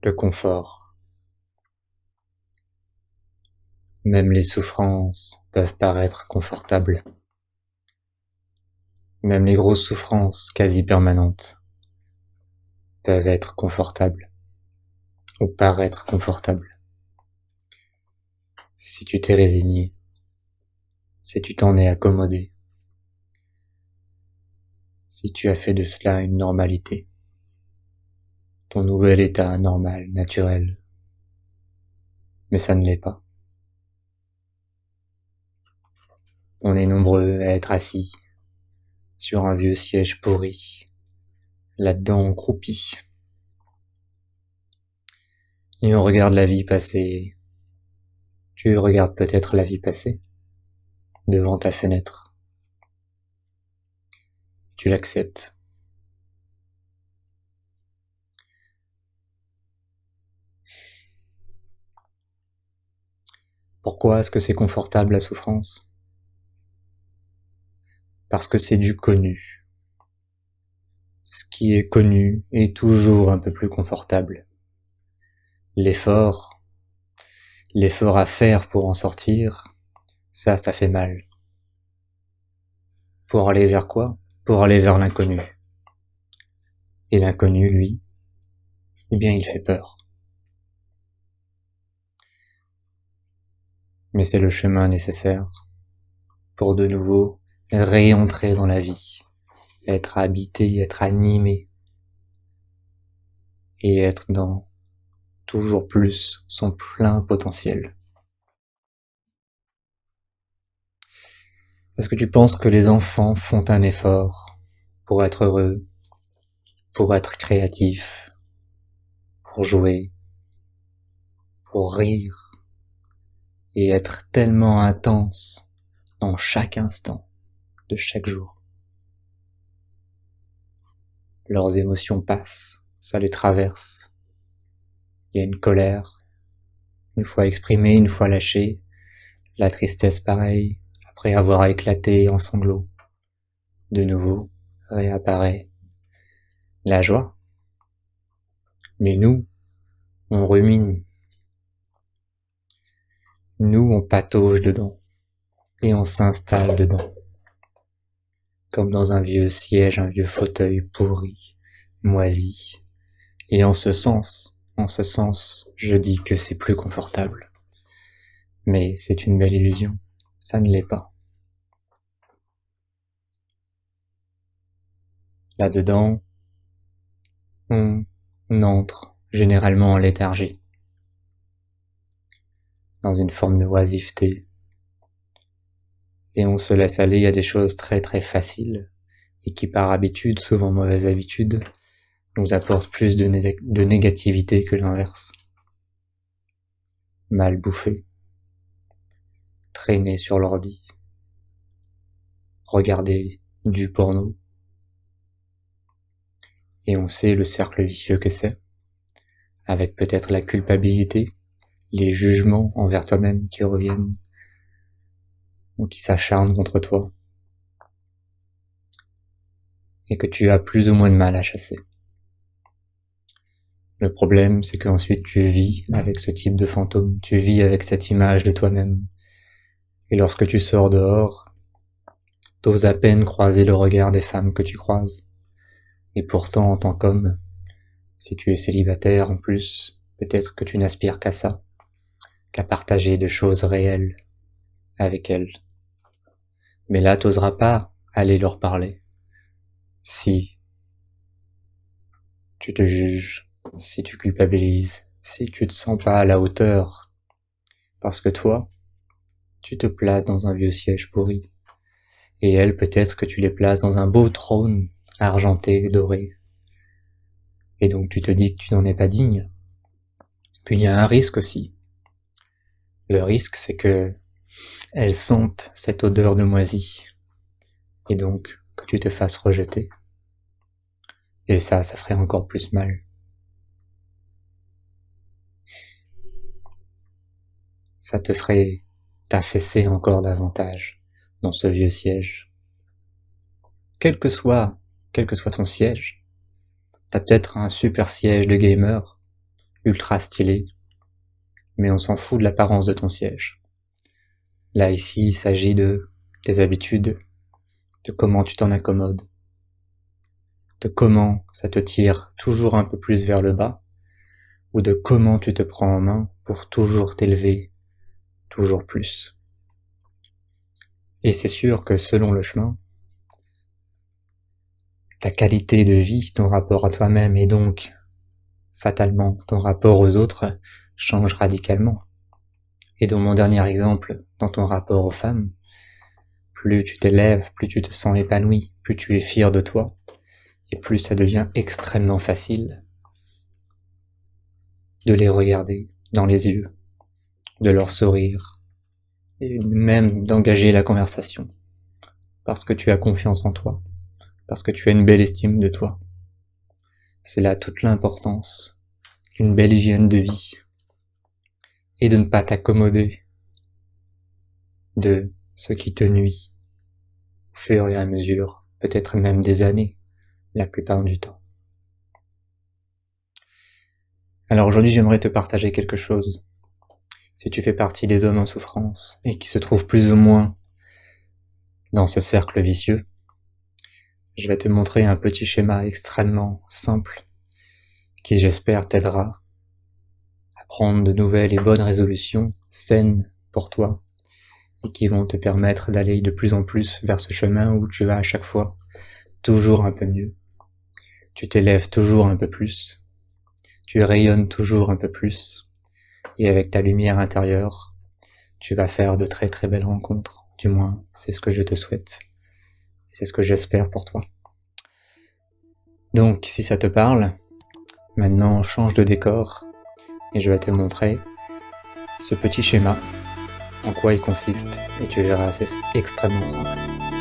Le confort. Même les souffrances peuvent paraître confortables. Même les grosses souffrances quasi permanentes peuvent être confortables ou paraître confortables. Si tu t'es résigné, si tu t'en es accommodé, si tu as fait de cela une normalité, ton nouvel état normal, naturel, mais ça ne l'est pas. On est nombreux à être assis sur un vieux siège pourri, là-dedans on croupit. Et on regarde la vie passer. Tu regardes peut-être la vie passer devant ta fenêtre. Tu l'acceptes. Pourquoi est-ce que c'est confortable la souffrance ? Parce que c'est du connu. Ce qui est connu est toujours un peu plus confortable. L'effort à faire pour en sortir, ça fait mal. Pour aller vers quoi ? Pour aller vers l'inconnu. Et l'inconnu, lui, eh bien il fait peur. Mais c'est le chemin nécessaire pour de nouveau réentrer dans la vie, être habité, être animé, et être dans toujours plus son plein potentiel. Est-ce que tu penses que les enfants font un effort pour être heureux, pour être créatifs, pour jouer, pour rire, et être tellement intense dans chaque instant de chaque jour ? Leurs émotions passent, ça les traverse. Il y a une colère, une fois exprimée, une fois lâchée. La tristesse pareil, après avoir éclaté en sanglots. De nouveau, réapparaît la joie. Mais nous, on rumine. Nous, on patauge dedans. Et on s'installe dedans. Comme dans un vieux siège, un vieux fauteuil pourri, moisi. Et en ce sens, je dis que c'est plus confortable. Mais c'est une belle illusion. Ça ne l'est pas. Là-dedans, on entre généralement en léthargie, dans une forme de oisiveté, et on se laisse aller à des choses très très faciles, et qui par habitude, souvent mauvaise habitude, nous apportent plus de négativité que l'inverse. Mal bouffé, traîner sur l'ordi, regarder du porno, et on sait le cercle vicieux que c'est, avec peut-être la culpabilité, les jugements envers toi-même qui reviennent, ou qui s'acharnent contre toi, et que tu as plus ou moins de mal à chasser. Le problème, c'est qu'ensuite tu vis avec ce type de fantôme, tu vis avec cette image de toi-même, et lorsque tu sors dehors, t'oses à peine croiser le regard des femmes que tu croises, et pourtant en tant qu'homme, si tu es célibataire en plus, peut-être que tu n'aspires qu'à ça, qu'à partager de choses réelles avec elles. Mais là, t'oseras pas aller leur parler. Si tu te juges, si tu culpabilises, si tu te sens pas à la hauteur, parce que toi, tu te places dans un vieux siège pourri, et elles, peut-être que tu les places dans un beau trône argenté, doré, et donc tu te dis que tu n'en es pas digne. Puis il y a un risque aussi. Le risque, c'est que elles sentent cette odeur de moisi, et donc que tu te fasses rejeter. Et ça ferait encore plus mal. Ça te ferait t'affaisser encore davantage dans ce vieux siège. Quel que soit ton siège, t'as peut-être un super siège de gamer, ultra stylé, mais on s'en fout de l'apparence de ton siège. Là, ici, il s'agit de tes habitudes, de comment tu t'en accommodes, de comment ça te tire toujours un peu plus vers le bas, ou de comment tu te prends en main pour toujours t'élever, toujours plus. Et c'est sûr que selon le chemin, ta qualité de vie, ton rapport à toi-même et donc, fatalement, ton rapport aux autres change radicalement. Et dans mon dernier exemple, dans ton rapport aux femmes, plus tu t'élèves, plus tu te sens épanoui, plus tu es fier de toi, et plus ça devient extrêmement facile de les regarder dans les yeux, de leur sourire, et même d'engager la conversation, parce que tu as confiance en toi, parce que tu as une belle estime de toi. C'est là toute l'importance d'une belle hygiène de vie, et de ne pas t'accommoder de ce qui te nuit, au fur et à mesure, peut-être même des années, la plupart du temps. Alors aujourd'hui, j'aimerais te partager quelque chose. Si tu fais partie des hommes en souffrance et qui se trouvent plus ou moins dans ce cercle vicieux, je vais te montrer un petit schéma extrêmement simple qui, j'espère, t'aidera à prendre de nouvelles et bonnes résolutions saines pour toi et qui vont te permettre d'aller de plus en plus vers ce chemin où tu vas à chaque fois toujours un peu mieux. Tu t'élèves toujours un peu plus. Tu rayonnes toujours un peu plus. Et avec ta lumière intérieure, tu vas faire de très très belles rencontres. Du moins, c'est ce que je te souhaite. C'est ce que j'espère pour toi. Donc, si ça te parle, maintenant change de décor et je vais te montrer ce petit schéma, en quoi il consiste, et tu verras, c'est extrêmement simple.